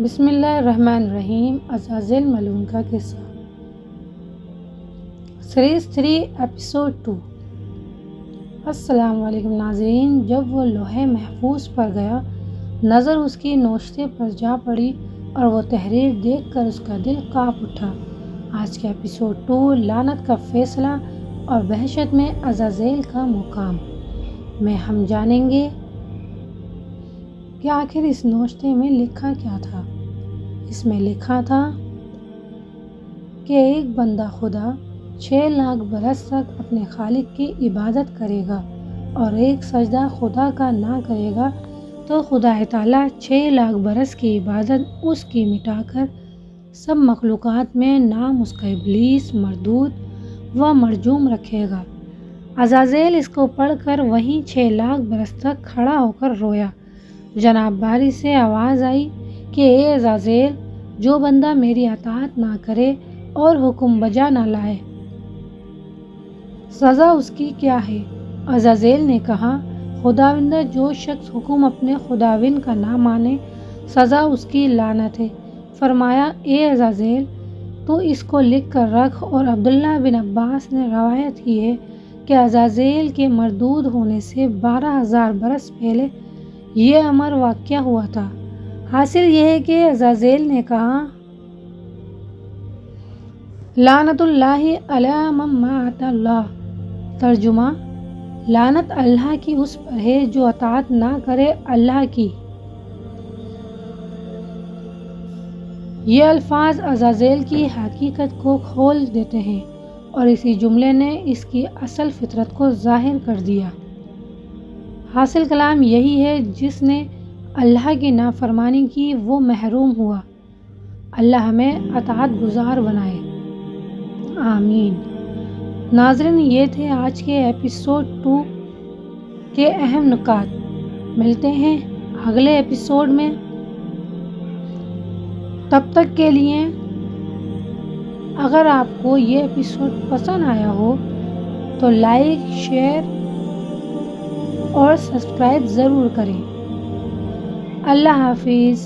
بسم اللہ الرحمن الرحیم۔ عزازیل ملعون کا قصہ، سیریز 3 ایپیسوڈ 2۔ السلام علیکم ناظرین۔ جب وہ لوح محفوظ پر گیا، نظر اس کی نوشتے پر جا پڑی اور وہ تحریر دیکھ کر اس کا دل کانپ اٹھا۔ آج کے ایپیسوڈ 2 لعنت کا فیصلہ اور وحشت میں عزازیل کا مقام میں ہم جانیں گے کہ آخر اس نوشتے میں لکھا کیا تھا۔ اس میں لکھا تھا کہ ایک بندہ خدا 6 لاکھ برس تک اپنے خالق کی عبادت کرے گا اور ایک سجدہ خدا کا نہ کرے گا تو خدا تعالیٰ 6 لاکھ برس کی عبادت اس کی مٹا کر سب مخلوقات میں نام اس کا ابلیس مردود و مرجوم رکھے گا۔ عزازیل اس کو پڑھ کر وہیں 6 لاکھ برس تک کھڑا ہو کر رویا۔ جناب باری سے آواز آئی کہ اے عزازیل، جو بندہ میری اطاعت نہ کرے اور حکم بجا نہ لائے، سزا اس کی کیا ہے؟ عزازیل نے کہا، خداوندہ، جو شخص حکم اپنے خداوند کا نہ مانے، سزا اس کی لعنت ہے۔ فرمایا، اے عزازیل، تو اس کو لکھ کر رکھ۔ اور عبداللہ بن عباس نے روایت کی ہے کہ عزازیل کے مردود ہونے سے 12,000 برس پہلے یہ امر واقع ہوا تھا۔ حاصل یہ ہے کہ عزازیل نے کہا، لعنت اللہ علی من معصی اللہ۔ ترجمہ، لعنت اللہ کی اس پر ہے جو اطاعت نہ کرے اللہ کی۔ یہ الفاظ عزازیل کی حقیقت کو کھول دیتے ہیں اور اسی جملے نے اس کی اصل فطرت کو ظاہر کر دیا۔ حاصل کلام یہی ہے، جس نے اللہ کی نافرمانی کی وہ محروم ہوا۔ اللہ ہمیں اطاعت گزار بنائے، آمین۔ ناظرین، یہ تھے آج کے ایپیسوڈ 2 کے اہم نکات۔ ملتے ہیں اگلے ایپیسوڈ میں، تب تک کے لیے اگر آپ کو یہ ایپیسوڈ پسند آیا ہو تو لائک، شیئر اور سبسکرائب ضرور کریں۔ اللہ حافظ۔